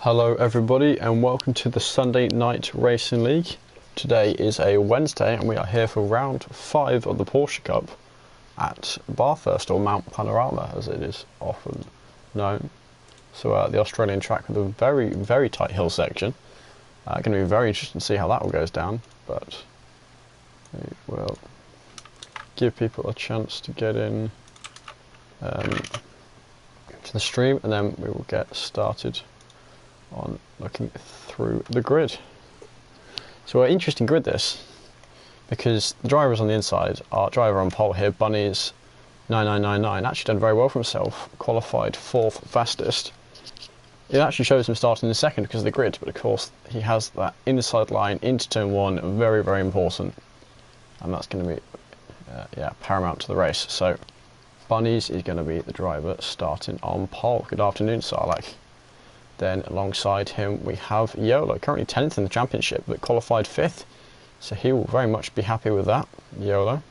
Hello everybody and welcome to the Sunday Night Racing League. Today is a Wednesday and we are here for round 5 of the Porsche Cup at Bathurst, or Mount Panorama as it is often known. So the Australian track with a very tight hill section. Going to be very interesting to see how that all goes down, but we will give people a chance to get in to the stream and then we will get started on looking through the grid. So an interesting grid this, because the drivers on the inside, our driver on pole here, Bunny's 9999, actually done very well for himself, qualified 4th fastest. It actually shows him starting in second because of the grid, but of course he has that inside line into turn 1, very important, and that's going to be paramount to the race. So Bunny's is going to be the driver starting on pole. Good afternoon, Sarlacc. Then alongside him we have Yolo, currently 10th in the championship but qualified 5th, so he will very much be happy with that, Yolo.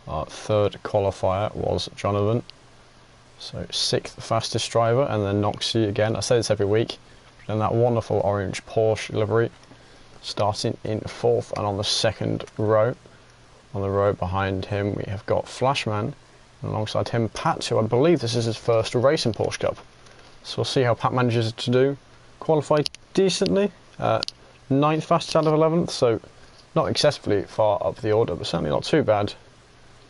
Our third qualifier was Jonathan, so 6th fastest driver, and then Noxie again, I say this every week, in that wonderful orange Porsche livery, starting in 4th and on the 2nd row. On the row behind him we have got Flashman, and alongside him Pat, who I believe this is his first race in Porsche Cup. So we'll see how Pat manages to do. Qualified decently, 9th fastest out of 11th, so not excessively far up the order, but certainly not too bad.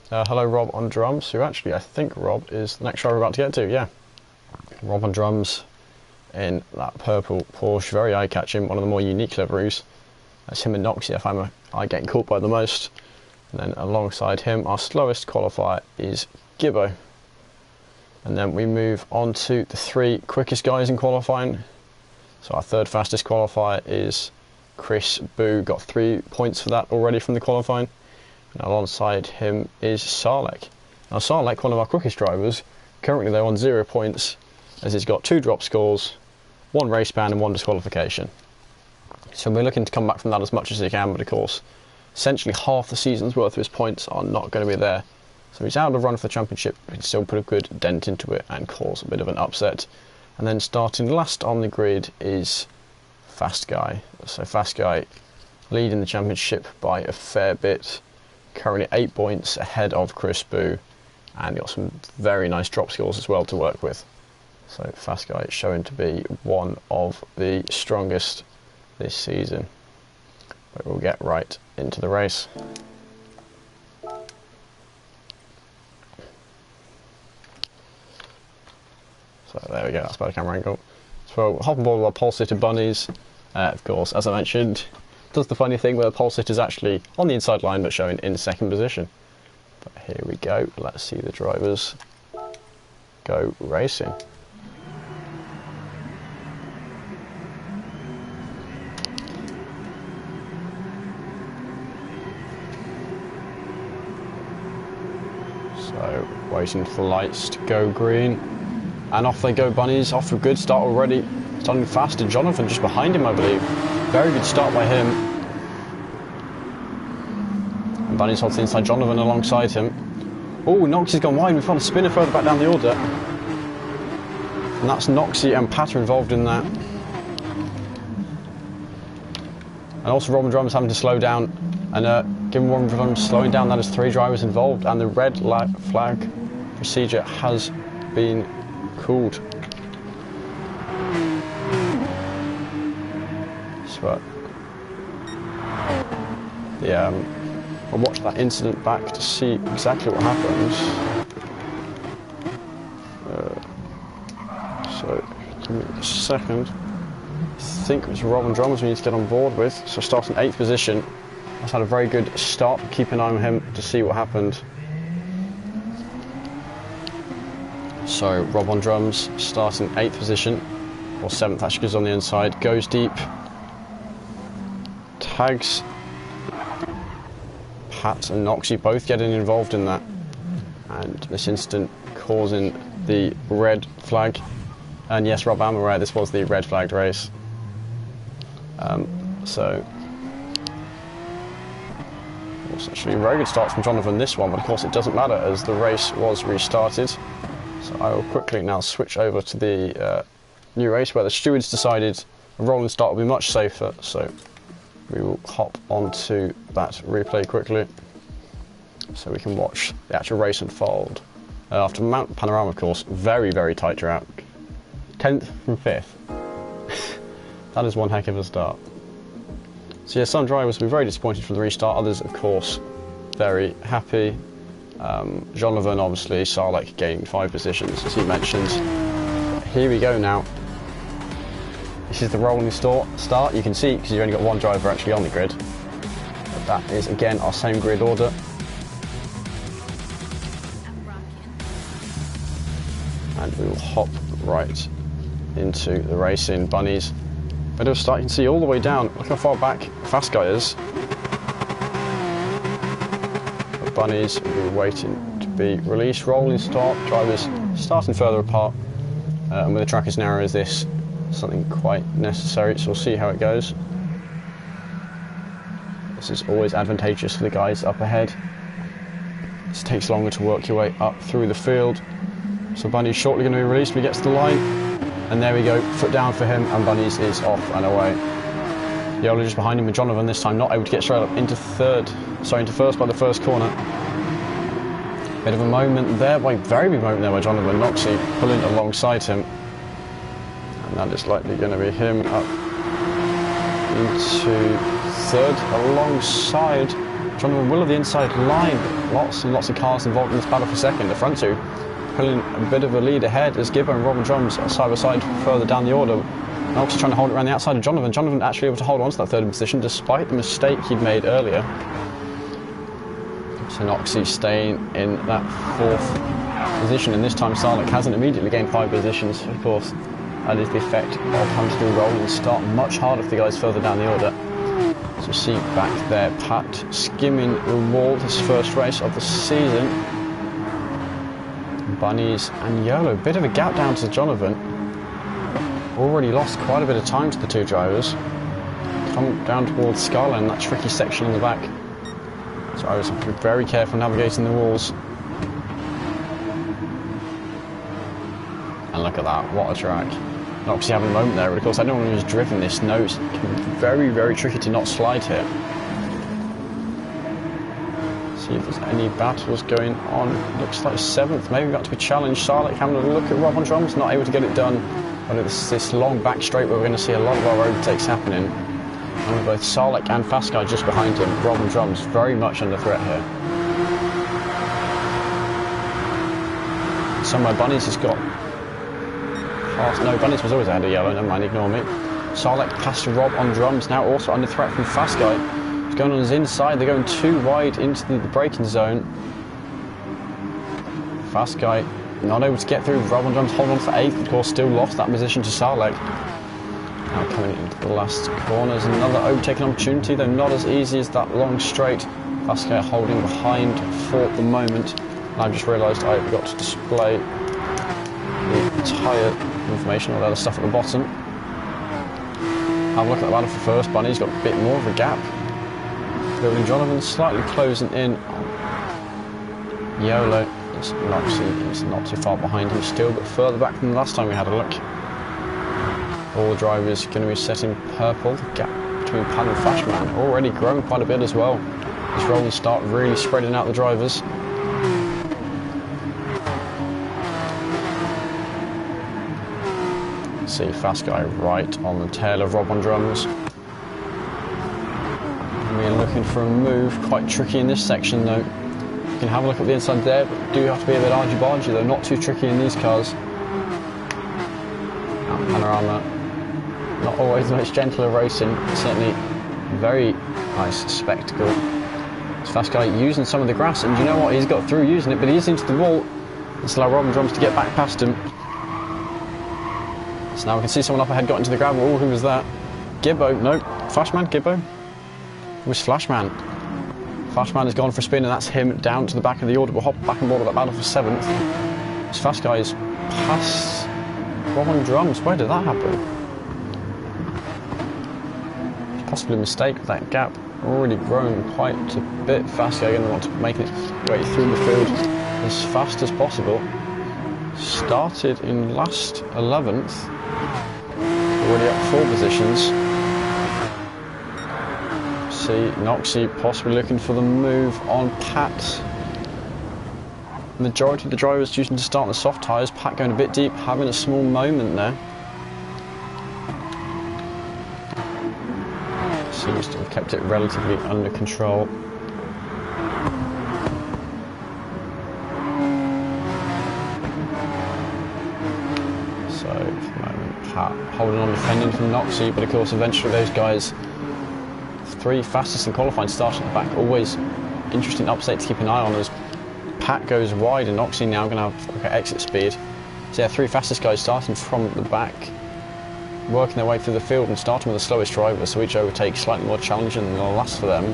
Hello Rob on drums, who actually I think Rob is the next driver we're about to get to, yeah. Rob on drums in that purple Porsche, very eye-catching, one of the more unique liveries. That's him and Noxie, if I'm getting caught by the most. And then alongside him, our slowest qualifier is Gibbo. And then we move on to the 3 quickest guys in qualifying. So our 3rd fastest qualifier is Chris Boo, got 3 points for that already from the qualifying. And alongside him is Sarlacc. Now Sarlacc, one of our quickest drivers, currently they're on 0 points as he's got 2 drop scores, 1 race ban and 1 disqualification. So we're looking to come back from that as much as he can, but of course essentially half the season's worth of his points are not going to be there. So he's out of run for the championship, but he can still put a good dent into it and cause a bit of an upset. And then starting last on the grid is Fast Guy. So Fast Guy leading the championship by a fair bit, currently 8 points ahead of Chris Boo, and got some very nice drop scores as well to work with. So Fast Guy is showing to be one of the strongest this season. But we'll get right into the race. So there we go, that's better camera angle. So we'll hop on board with our pole sitter Bunnies. Of course, as I mentioned, does the funny thing where the pole sitter is actually on the inside line but showing in 2nd position. But here we go, let's see the drivers go racing. So waiting for the lights to go green. And off they go, Bunnies, off to a good start already. Starting fast, and Jonathan just behind him, I believe. Very good start by him. And Bunnies holds the inside Jonathan alongside him. Oh, Noxie's gone wide. We've got a spinner further back down the order. And that's Noxie and Pat are involved in that. And also Robin Drums having to slow down. And given Robin Drums slowing down, that is 3 drivers involved. And the red flag procedure has been called. So I'll watch that incident back to see exactly what happens. So give me a second. I think it was Robin Drums we need to get on board with. So starting 8th position. That's had a very good start. Keep an eye on him to see what happened. So Rob on drums, starting 8th position, or 7th actually, because on the inside, goes deep, tags Pat and Noxie both getting involved in that, and this incident causing the red flag. And yes, Rob, I'm aware this was the red flagged race. So it was actually a very good start from Jonathan this one, but of course it doesn't matter as the race was restarted. So I will quickly now switch over to the new race where the stewards decided a rolling start will be much safer, so we will hop onto that replay quickly so we can watch the actual race unfold. After Mount Panorama, of course, very, very tight track. 10th from 5th. That is one heck of a start. So yeah, some drivers will be very disappointed from the restart, others, of course, very happy. Jonathan, obviously, Sarlek gaining 5 positions, as he mentioned. Here we go now. This is the rolling start. You can see, because you've only got one driver actually on the grid. But that is, again, our same grid order. And we will hop right into the racing. Bunnies. Bit of a start, you can see all the way down. Look how far back Fast Guy is. The Bunnies, we're waiting to be released. Rolling start, drivers starting further apart. And with a track as narrow as this, something quite necessary, so we'll see how it goes. This is always advantageous for the guys up ahead. This takes longer to work your way up through the field. So Bunny's shortly going to be released when he gets to the line. And there we go, foot down for him, and Bunny's is off and away. Yola just behind him with Jonathan this time, not able to get straight up into first by the first corner. Bit of a moment there, very big moment there by Jonathan. Noxie pulling alongside him. And that is likely going to be him up into third alongside Jonathan Will of the inside line. Lots and lots of cars involved in this battle for second. The front two pulling a bit of a lead ahead as Gibbo and Robin Drums are side by side further down the order. Noxie trying to hold it around the outside of Jonathan. Jonathan actually able to hold on to that third position despite the mistake he'd made earlier. So Noxie staying in that fourth position, and this time Sarlek hasn't immediately gained 5 positions. Of course, that is the effect of having to do a rolling start. Much harder for the guys further down the order. So see back there, Pat skimming the wall, his first race of the season. Bunnies and Yolo, bit of a gap down to Jonathan. Already lost quite a bit of time to the two drivers. Come down towards Skyline, that tricky section in the back. So I was very careful navigating the walls. And look at that, what a track. Noxie having a moment there, but of course anyone who's driven this knows it can be very, very tricky to not slide here. See if there's any battles going on. Looks like 7th, maybe got to be challenged. Sarlek having a look at Rob on drums, not able to get it done. But it's this long back straight where we're going to see a lot of our overtakes happening. And with both Sarlek and Fast Guy just behind him, Rob on drums very much under threat here. Somewhere Bunnies has got past. No, Bunnies was always ahead of Yellow, never mind, ignore me. Sarlek past Rob on drums, now also under threat from Fast Guy. He's going on his inside, they're going too wide into the braking zone. Fast Guy not able to get through. Rob on drums hold on for 8th, of course still lost that position to Sarlek. Now coming into the last corners, another overtaking opportunity, though not as easy as that long straight. Fast Guy holding behind for the moment. And I've just realised I forgot to display the tyre information, all the other stuff at the bottom. Have a look at the battle for first. Bunny's got a bit more of a gap. Building Jonathan slightly closing in on Yolo. Noxie is not too far behind him still, but further back than the last time we had a look. All the drivers going to be set in purple. The gap between Pan and Flashman already grown quite a bit as well. This rolling start really spreading out the drivers. See Fast Guy right on the tail of Rob on drums. We're looking for a move, quite tricky in this section though. You can have a look at the inside there, but do have to be a bit argy-bargy though, not too tricky in these cars. Panorama, not always the most gentler racing, certainly very nice spectacle. This Fast Guy using some of the grass, and you know what, he's got through using it, but he is into the wall. It's allow Rob on drums to get back past him. So now we can see someone up ahead got into the gravel. Oh, who was that? Gibbo, no, Flashman, Gibbo. It was Flashman. Flashman has gone for a spin, and that's him down to the back of the order. We'll hop back on board of that battle for 7th. This Fast Guy is past Rob on drums. Where did that happen? Possibly a mistake with that gap. Already grown quite a bit. Fast Guy going to want to make its way through the field as fast as possible. Started in last 11th, already up 4 positions. See, Noxie possibly looking for the move on Pat. Majority of the drivers choosing to start on the soft tyres. Pat going a bit deep, having a small moment there. Seems to have kept it relatively under control. So, for the moment, Pat holding on, defending from Noxie, but of course, eventually those guys, 3 fastest in qualifying, start at the back. Always interesting upset to keep an eye on as Pat goes wide and Noxie now going to have quicker exit speed. So, yeah, 3 fastest guys starting from the back, working their way through the field and starting with the slowest driver, so each overtake slightly more challenging than the last for them.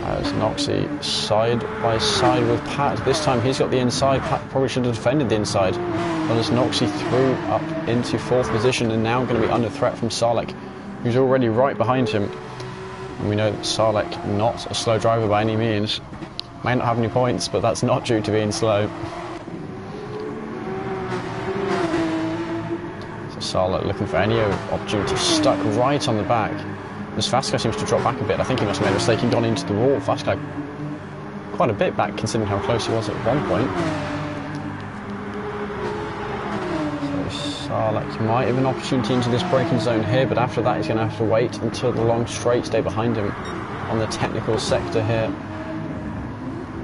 As Noxie side by side with Pat. This time he's got the inside. Pat probably should have defended the inside. But as Noxie threw up into 4th position and now going to be under threat from Sarlek, who's already right behind him. And we know that Sarlek, not a slow driver by any means. May not have any points, but that's not due to being slow. Sarlek looking for any opportunity, stuck right on the back. As Fastguy seems to drop back a bit. I think he must have made a mistake and gone into the wall. Fastguy quite a bit back considering how close he was at one point. So Sarlek might have an opportunity into this braking zone here, but after that he's going to have to wait until the long straight stay behind him on the technical sector here.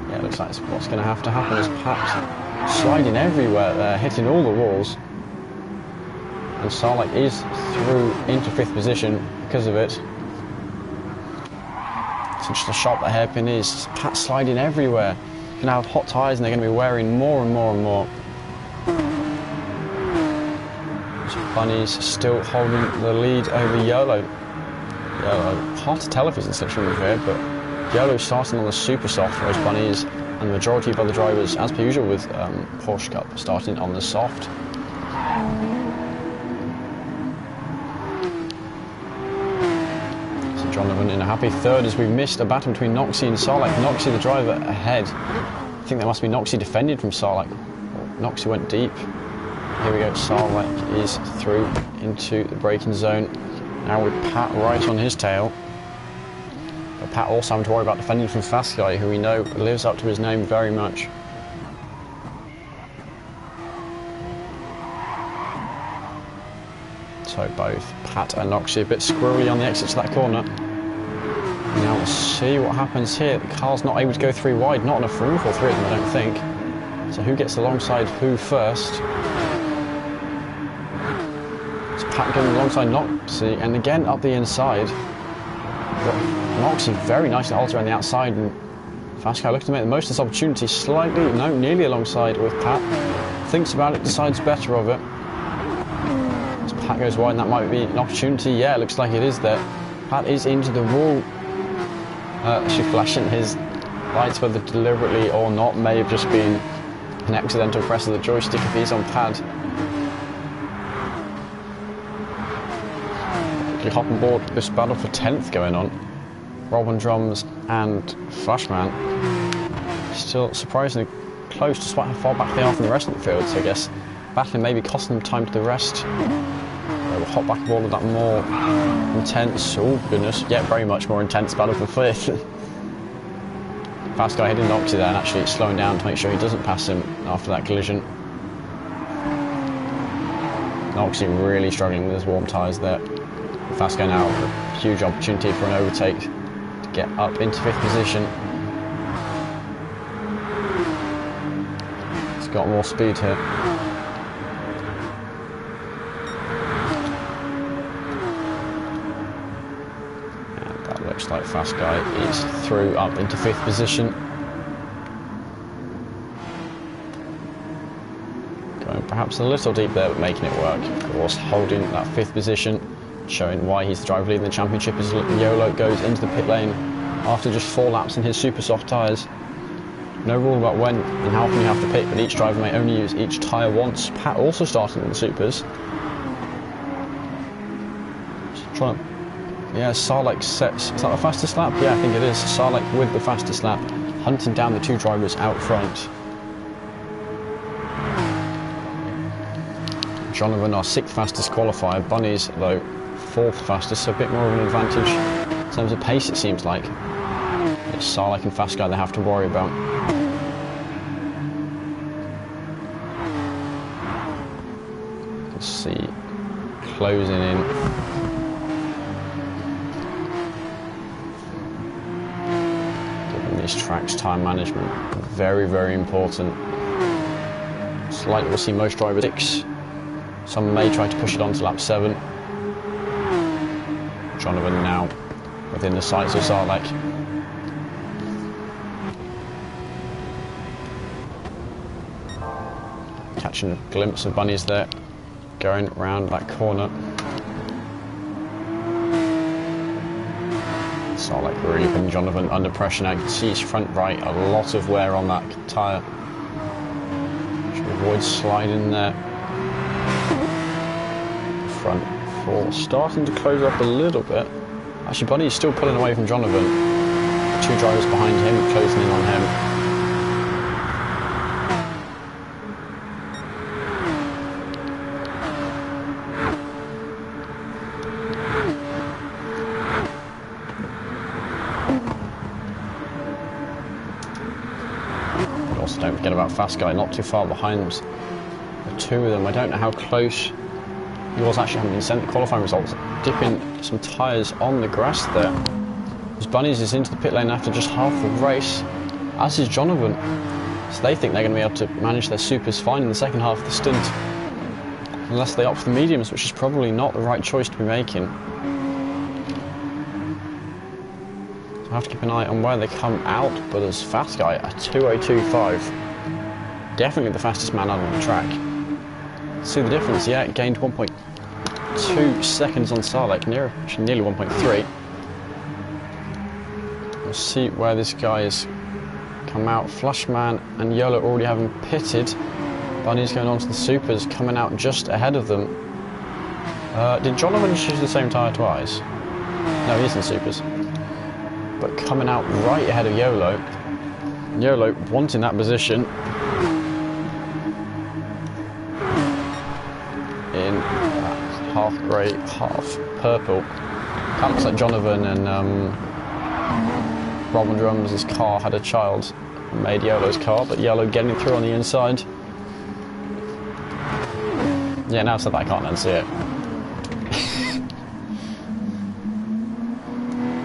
Yeah, it looks like what's going to have to happen is Pat sliding everywhere there, hitting all the walls. And Sarlek is through into 5th position because of it. So just a shot the hairpin is. Pat sliding everywhere. You're going to have hot tyres and they're going to be wearing more and more and more. So Bunny's still holding the lead over Yolo. Hard to tell if he's in such a move here, but Yolo's starting on the super soft, whereas Bunny's and the majority of other drivers, as per usual with Porsche Cup, starting on the soft. Donovan in a happy 3rd as we've missed a battle between Noxie and Sarlek. Noxie, the driver, ahead. I think that must be Noxie defended from Sarlek. Noxie went deep. Here we go, Sarlek is through into the braking zone. Now with Pat right on his tail. But Pat also having to worry about defending from Fastguy, who we know lives up to his name very much. So both Pat and Noxie a bit squirrely on the exit to that corner. Now we'll see what happens here. The car's not able to go 3 wide, not enough room for 3 of them, I don't think. So who gets alongside who first? So Pat going alongside Noxie, and again up the inside. But Noxie very nicely holds around the outside, and Fastguy looking to make the most of this opportunity, slightly, no, nearly alongside with Pat. Thinks about it, decides better of it. Pat goes wide and that might be an opportunity. Yeah, it looks like it is there. Pat is into the wall. Actually flashing his lights, whether deliberately or not, may have just been an accidental press of the joystick if he's on pad. We hop on board this battle for 10th going on. Robin Drums and Flashman still surprisingly close despite how far back they are from the rest of the field, so I guess battling maybe costing them time to the rest. We'll hop back aboard with that more intense, oh goodness, yeah, very much more intense battle for 5th. Fastguy hitting Noxie there and actually slowing down to make sure he doesn't pass him after that collision. Noxie really struggling with his warm tyres there. Fastguy now, a huge opportunity for an overtake to get up into 5th position. He's got more speed here. Looks like Fastguy is through up into 5th position. Going perhaps a little deep there, but making it work. Of course, holding that 5th position, showing why he's the driver leading the championship as Yolo goes into the pit lane after just 4 laps in his super soft tyres. No rule about when and how often you have to pit, but each driver may only use each tyre once. Pat also starting in the supers. Just trying to... Yeah, Sarlek sets... Is that the fastest lap? Yeah, I think it is. Sarlek with the fastest lap, hunting down the 2 drivers out front. Jonathan, our 6th fastest qualifier. Bunny's, though, 4th fastest, so a bit more of an advantage in terms of pace, it seems like. It's Sarlak and Fast Guy they have to worry about. You can see closing in. Given these tracks, time management, very, very important. It's like we'll see most drivers 6. Some may try to push it on to lap 7. Jonathan now within the sights of Sarlak. Catching a glimpse of Bunny's there, going round that corner. Sarlak really putting Jonathan under pressure now. You can see his front right, a lot of wear on that tyre. Should avoid sliding there. Front 4 starting to close up a little bit. Actually, Bunny is still pulling away from Jonathan. 2 drivers behind him, closing in on him. Also, don't forget about Fast Guy, not too far behind the 2 of them. I don't know how close yours actually haven't been sent. The qualifying results dipping some tyres on the grass there. As Bunny's is into the pit lane after just half the race, as is Jonathan. So they think they're going to be able to manage their supers fine in the second half of the stint. Unless they opt for the mediums, which is probably not the right choice to be making. So I have to keep an eye on where they come out, but as Fast Guy, a 2:02.5. Definitely the fastest man out on the track. See the difference, yeah, it gained 1.2 seconds on Sarlak, nearly 1.3. We'll see where this guy has come out. Flashman and Yolo already having pitted. Bunny's going on to the supers, coming out just ahead of them. Did Jonathan use the same tyre twice? No, he's in the supers. But coming out right ahead of Yolo. Yolo wanting that position. In half grey, half purple. Kind of looks like Jonathan and Robin Drums' car had a child and made Yolo's car, but Yolo getting through on the inside. Yeah, now I've said that I can't unsee it.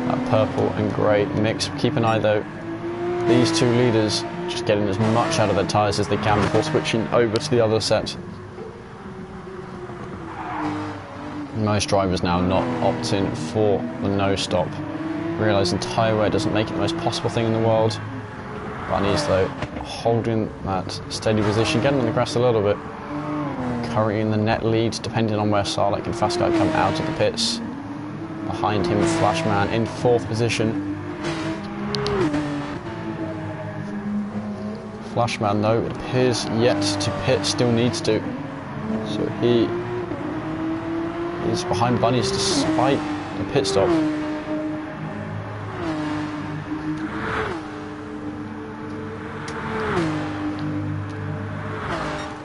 That purple and grey mix. Keep an eye though, these 2 leaders just getting as much out of their tyres as they can before switching over to the other set. Most drivers now not opting for the no stop, realising tyre wear doesn't make it the most possible thing in the world. Bunny's though holding that steady position, getting on the grass a little bit, currently the net lead depending on where Sarlak and Fast Guy come out of the pits. Behind him Flashman in 4th position. Flashman though appears yet to pit, still needs to, so he is behind Bunny's despite the pit stop.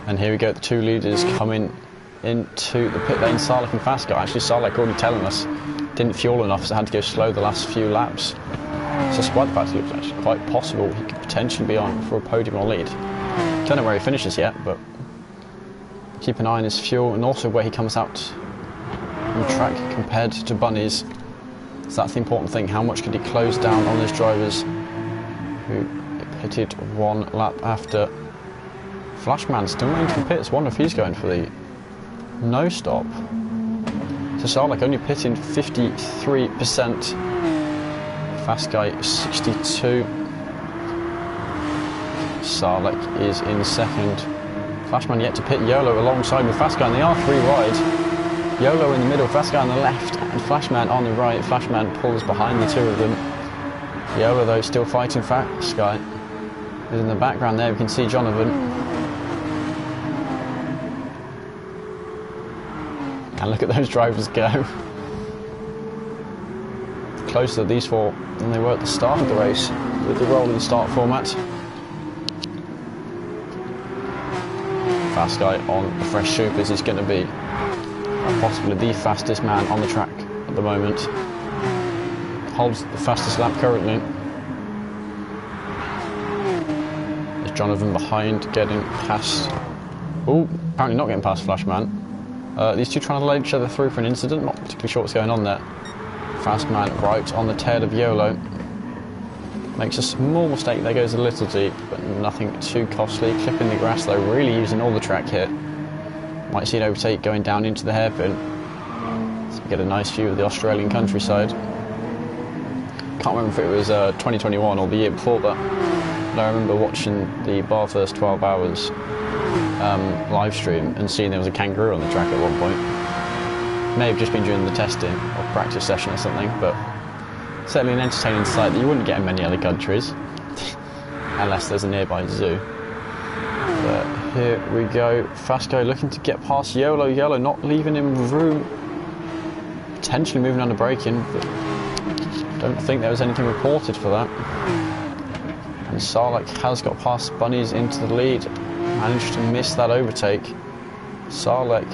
And here we go, the 2 leaders coming into the pit lane. Sarlak and Fast Guy. Actually, Sarlak already telling us didn't fuel enough, so had to go slow the last few laps. So despite the fact it looks actually quite possible he could potentially be on for a podium or lead. Don't know where he finishes yet, but keep an eye on his fuel and also where he comes out on the track compared to Bunny's. So that's the important thing. How much could he close down on those drivers who pitted 1 lap after? Flashman still going to the pits. Wonder if he's going for the no stop. So Sarlak only pitting 53%. Fast Guy 62. Sarlak is in 2nd. Flashman yet to pit. Yolo alongside with Fast Guy, and they are 3 wide. Yolo in the middle, Fast Guy on the left, and Flashman on the right. Flashman pulls behind the 2 of them. Yolo though still fighting Fast Guy. And in the background there we can see Jonathan. And look at those drivers go. Closer these 4 than they were at the start of the race with the rolling start format. Fast Guy on the fresh supers is going to be possibly the fastest man on the track at the moment. Holds the fastest lap currently. There's Jonathan behind, getting past. Oh, apparently not getting past Flashman. These two trying to let each other through for an incident. Not particularly sure what's going on there. Fast man right on the tail of YOLO. Makes a small mistake. There goes a little deep, but nothing too costly. Clipping the grass though, really using all the track here. Might see an overtake going down into the hairpin. So we get a nice view of the Australian countryside. Can't remember if it was 2021 or the year before that. But I remember watching the Bathurst 12 hours live stream and seeing there was a kangaroo on the track at one point. May have just been during the testing or practice session or something, but certainly an entertaining sight that you wouldn't get in many other countries unless there's a nearby zoo. But here we go, Fast Guy looking to get past YOLO. YOLO not leaving him room, potentially moving under braking, but don't think there was anything reported for that. And Sarlacc has got past Bunnies into the lead. Managed to miss that overtake. Sarlacc,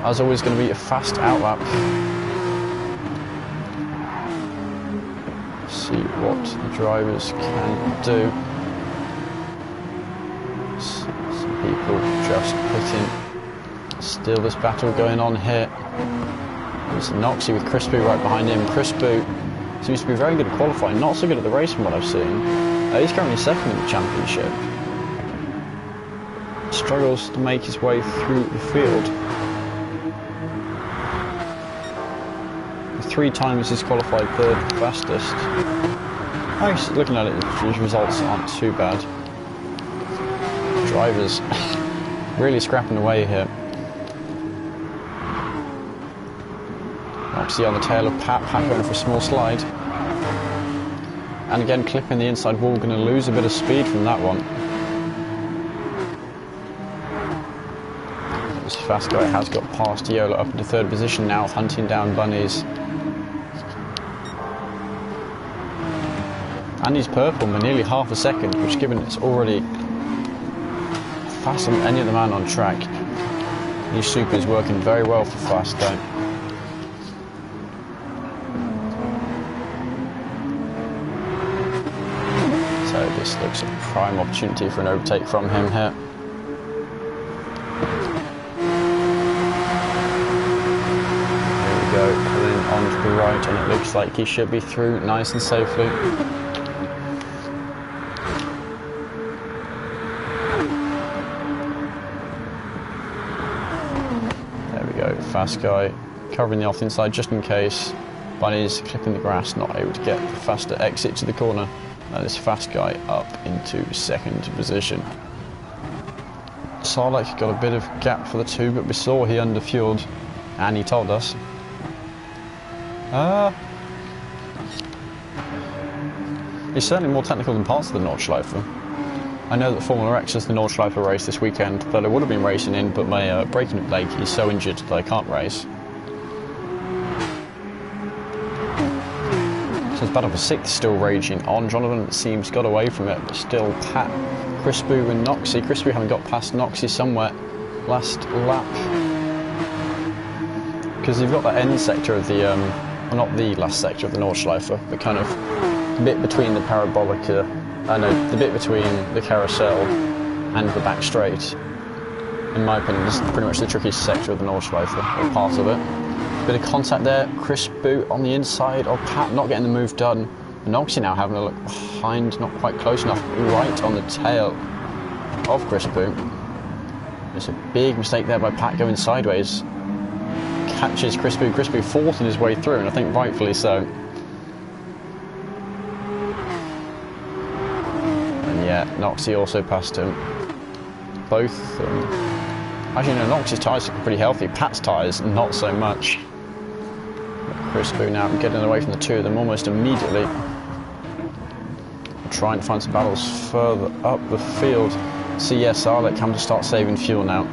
as always, going to be a fast outlap. See what the drivers can do. Some people just pitting. Still this battle going on here. There's Noxie with Chris Boo right behind him. Chris Boo seems to be very good at qualifying, not so good at the race from what I've seen. He's currently second in the championship. Struggles to make his way through the field. 3 times he's qualified third fastest. Actually, looking at it, his results aren't too bad. Drivers really scrapping away here. Noxie on the tail of Pat. Pat going for a small slide. And again, clipping the inside wall, going to lose a bit of speed from that one. This Fast Guy has got past YOLO up into third position now, hunting down Bunnies. And he's purple by nearly half a second, which given it's already faster than any other man on track. These supers working very well for Fast Guy. So this looks a prime opportunity for an overtake from him here. Here we go, pulling on to the right, and it looks like he should be through nice and safely. There we go, Fast Guy covering the off inside just in case. Bunnies clipping the grass, not able to get the faster exit to the corner. That is Fast Guy up into second position. Sarlacc got a bit of gap for the two, but we saw he underfueled, and he told us. He's certainly more technical than parts of the Nordschleife. I know that Formula X is the Nordschleife race this weekend that I would have been racing in, but my braking leg is so injured that I can't race. So it's battle for 6th still raging on. Jonathan, it seems, got away from it, but still Pat, Chris Boo and Noxie. Chris Boo having got past Noxie somewhere last lap. Because you've got that end sector of the, well, not the last sector of the Nordschleife, but kind of the bit between the parabolica, the bit between the carousel and the back straight. In my opinion, this is pretty much the trickiest sector of the Nordschleife, or part of it. Bit of contact there, Chris Boo on the inside of Pat, not getting the move done. Noxie now having a look behind, not quite close enough, right on the tail of Chris Boo. There's a big mistake there by Pat going sideways. Catches Chris Boo forcing his way through, and I think rightfully so. And yeah, Noxie also passed him. Both actually no, Noxie's tyres are pretty healthy, Pat's tyres not so much. Chris Boo now getting away from the two of them almost immediately. Trying to find some battles further up the field. See, yes, Sarlacc having to start saving fuel now.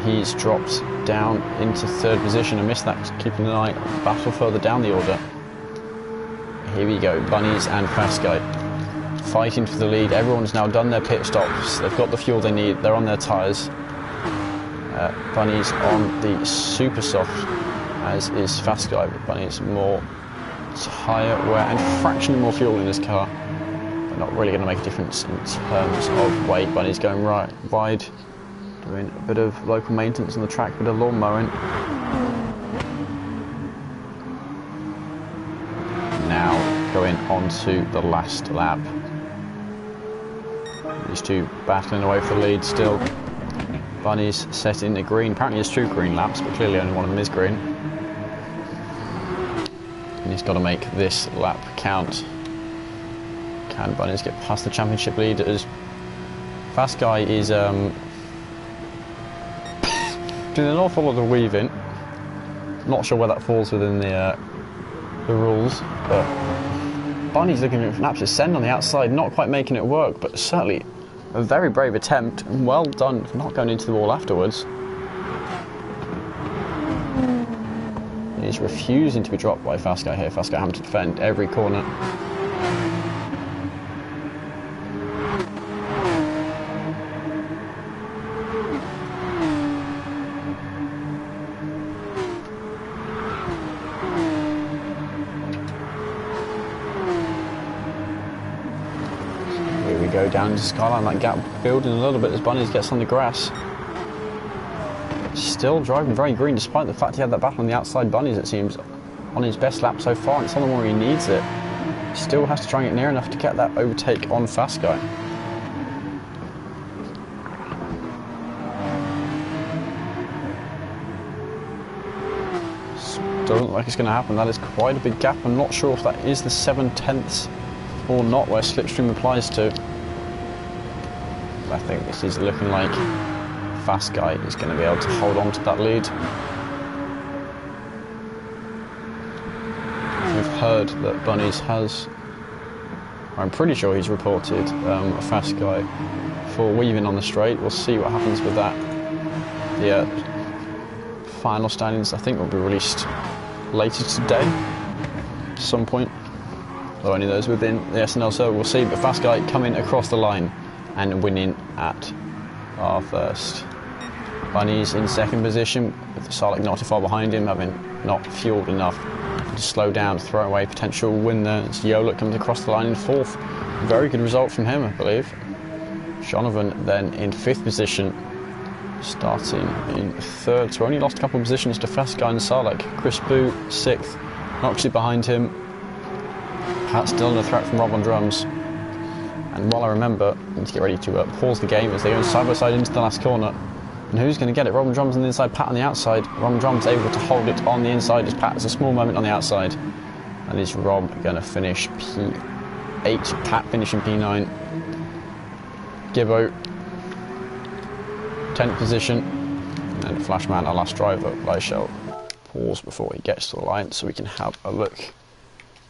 He's dropped down into third position and missed that, keeping an eye on the battle further down the order. Here we go, Bunnies and Fast Guy. fighting for the lead. Everyone's now done their pit stops. They've got the fuel they need. They're on their tyres. Bunny's on the super soft, as is Fast Guy, but Bunny's more tyre wear and fractionally more fuel in his car. But not really going to make a difference in terms of weight. Bunny's going right wide, doing a bit of local maintenance on the track, a bit of lawn mowing. Now going on to the last lap. These two battling away for the lead still. Bunny's set in the green. Apparently there's 2 green laps, but clearly only one of them is green. And he's got to make this lap count. Can Bunny's get past the championship leaders? Fast Guy is doing an awful lot of weaving. Not sure where that falls within the rules, but Bunny's looking for an absolute send on the outside, not quite making it work, but certainly a very brave attempt, and well done for not going into the wall afterwards. He's refusing to be dropped by Fast Guy here. Fast Guy having to defend every corner. Go down into Skyline, that gap building a little bit as Bunny gets on the grass. Still driving very green despite the fact he had that battle on the outside. Bunny's, it seems, on his best lap so far. It's on the one where he needs it. Still has to try and get near enough to get that overtake on Fast Guy. Doesn't look like it's going to happen. That is quite a big gap. I'm not sure if that is the 7/10 or not where slipstream applies to. I think this is looking like Fast Guy is going to be able to hold on to that lead. We've heard that Bunny's has, I'm pretty sure he's reported a Fast Guy for weaving on the straight. We'll see what happens with that. The final standings I think will be released later today at some point. Though only those within the SNL server will see, but Fast Guy coming across the line and winning at Bathurst. Bunny's in second position, with Sarlacc not too far behind him, having not fueled enough to slow down, throw away potential win there. As Yola comes across the line in fourth. Very good result from him, I believe. Jonathan then in fifth position, starting in third. So only lost a couple of positions to Fast Guy and Sarlacc. Chris Boo, sixth, Noxie behind him. Pat still under threat from Rob on drums. And while I remember, I need to get ready to pause the game as they go side by side into the last corner. And who's going to get it? Rob on drums on the inside, Pat on the outside. Rob on drums able to hold it on the inside as Pat has a small moment on the outside. And is Rob going to finish P8, Pat finishing P9. Gibbo, 10th position. And then Flashman, our last driver, I shall pause before he gets to the line so we can have a look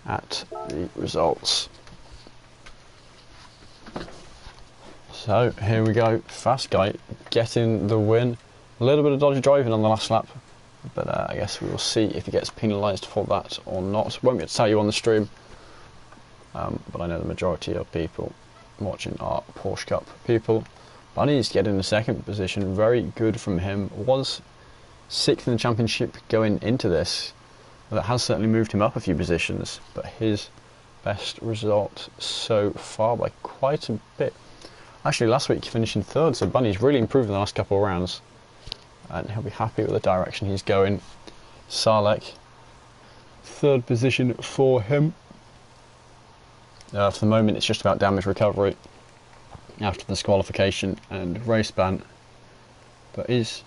at the results. So here we go, Fast Guy getting the win. A little bit of dodgy driving on the last lap, but I guess we will see if he gets penalised for that or not. Won't be able to tell you on the stream, but I know the majority of people watching are Porsche Cup people. Bunny's getting the second position, very good from him. Was sixth in the championship going into this. Well, that has certainly moved him up a few positions, but his best result so far by quite a bit. Actually, last week he finished in third, so Bunny's really improved in the last couple of rounds. And he'll be happy with the direction he's going. Sarlacc, third position for him. For the moment, it's just about damage recovery after the disqualification and race ban. But is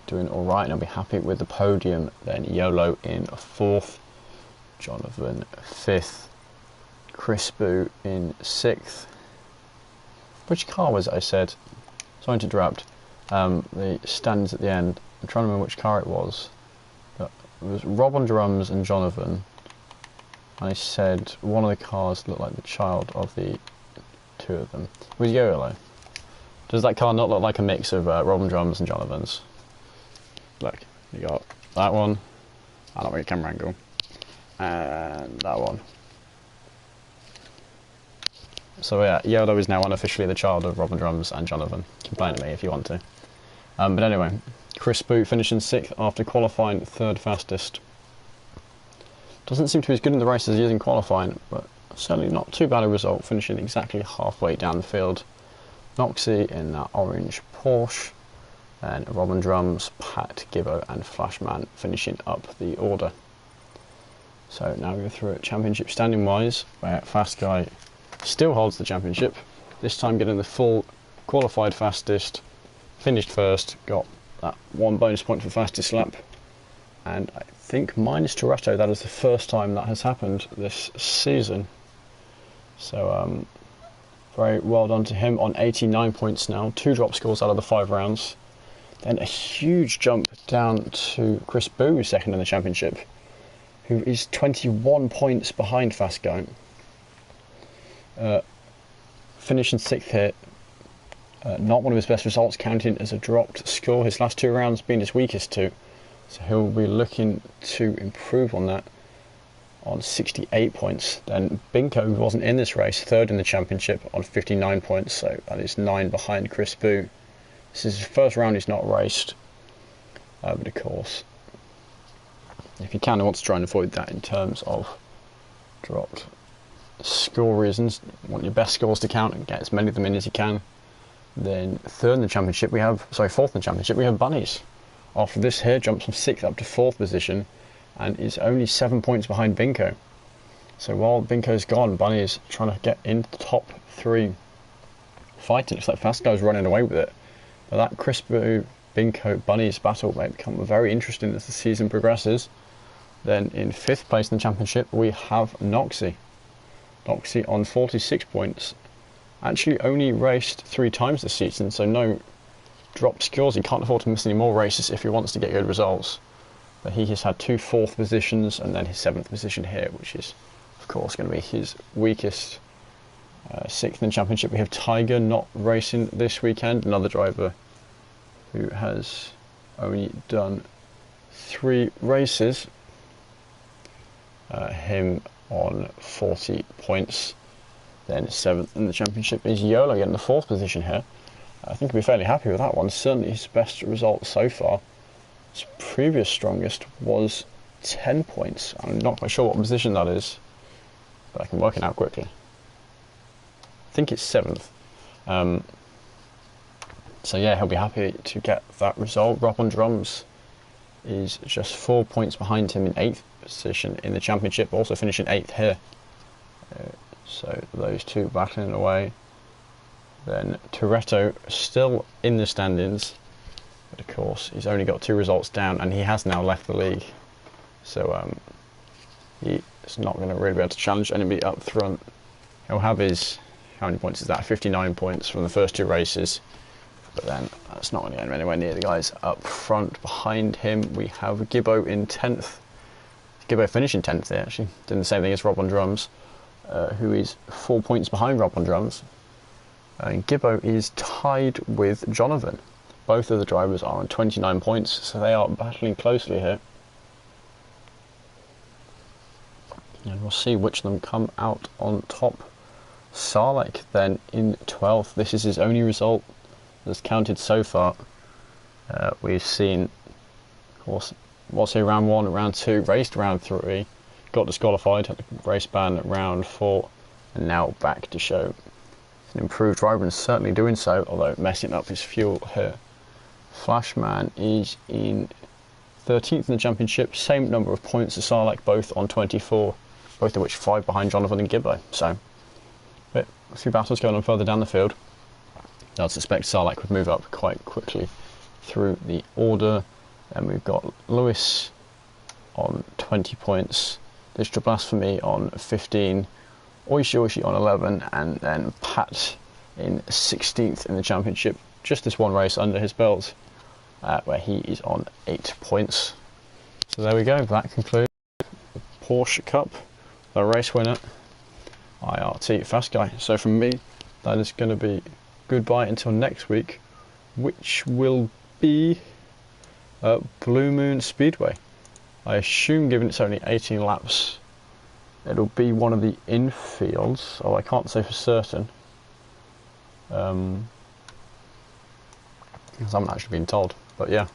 doing alright, and I'll be happy with the podium. Then Yolo in fourth, Jonathan fifth, Chris Boo in sixth. Which car was it I said? Sorry to interrupt. The stands at the end. I'm trying to remember which car it was. But it was Rob on drums and Jonathan. And I said one of the cars looked like the child of the two of them. It was Yolo. Does that car not look like a mix of Rob on drums and Jonathan's? Look, you got that one. I don't know your camera angle. And that one. So yeah, Yolo is now unofficially the child of Robin Drums and Jonathan. Complain to me if you want to. But anyway, Chris Boo finishing 6th after qualifying 3rd fastest. Doesn't seem to be as good in the race as he is in qualifying, but certainly not too bad a result, finishing exactly halfway down the field. Noxie in that orange Porsche, and Robin Drums, Pat, Gibbo and Flashman finishing up the order. So now we go through it championship standing wise, where Fast Guy still holds the championship, this time getting the full qualified fastest, finished first, got that 1 bonus point for fastest lap, and I think minus Toretto, that is the first time that has happened this season. So very well done to him on 89 points now, 2 drop scores out of the 5 rounds. Then a huge jump down to Chris Boo, who's second in the championship, who is 21 points behind Fast Guy. Finishing 6th here, not one of his best results, counting as a dropped score. His last 2 rounds being his weakest 2, so he'll be looking to improve on that on 68 points. Then Binko, who wasn't in this race, 3rd in the championship on 59 points, so that is 9 behind Chris Boo. This is his first round he's not raced, but of course, if you can, I want to try and avoid that in terms of dropped score reasons. You want your best scores to count and get as many of them in as you can. Then 3rd in the championship we have, 4th in the championship we have Bunnies. After this here, jumps from 6th up to 4th position and is only 7 points behind Binko. So while Binko's gone, Bunnies trying to get into the top 3 fighting. Looks like Fast Guy's running away with it. But that Chris Boo, Binko, Bunnies battle may become very interesting as the season progresses. Then in 5th place in the championship we have Noxie. Noxie on 46 points. Actually only raced 3 times this season, so no dropped scores. He can't afford to miss any more races if he wants to get good results. But he has had 2 4th positions and then his 7th position here, which is of course going to be his weakest. 6th in the championship we have Tiger, not racing this weekend, another driver who has only done 3 races. Him on 40 points. Then 7th in the championship is Yolo, getting the 4th position here. I think he'll be fairly happy with that one. Certainly his best result so far. His previous strongest was 10 points. I'm not quite sure what position that is, but I can work it out quickly. I think it's 7th. So yeah, he'll be happy to get that result. Robin Drums is just 4 points behind him in 8th position in the championship, also finishing 8th here. So those two battling away. Then Toretto still in the standings, but of course he's only got 2 results down and he has now left the league. So he's not going to really be able to challenge anybody up front. He'll have his, how many points is that? 59 points from the first 2 races. But then that's not going to get him anywhere near the guys up front. Behind him we have Gibbo in 10th. Gibbo finishing 10th there actually. Doing the same thing as Rob on drums, who is 4 points behind Rob on drums. And Gibbo is tied with Jonathan. Both of the drivers are on 29 points, so they are battling closely here. And we'll see which of them come out on top. Sarlek then in 12th. This is his only result that's counted so far. We've seen, of course, was here round 1, round 2, raced round 3, got disqualified, had a race ban at round 4, and now back to show an improved driver, and certainly doing so, although messing up his fuel here. Flashman is in 13th in the championship, same number of points as Sarlek, both on 24, both of which 5 behind Jonathan and Gibbo. So, a few battles going on further down the field. I'd suspect Sarlek would move up quite quickly through the order. And we've got Lewis on 20 points, Digital Blasphemy on 15, Oishi on 11, and then Pat in 16th in the championship. Just this one race under his belt, where he is on 8 points. So there we go, that concludes the Porsche Cup, the race winner, IRT Fast Guy. So from me, that is going to be goodbye until next week, which will be Blue Moon Speedway. I assume, given it's only 18 laps it'll be one of the infields. Oh, I can't say for certain. Because I haven't actually been told. But yeah,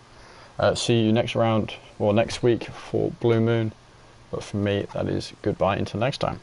see you next round, or next week for Blue Moon. But for me, that is goodbye until next time.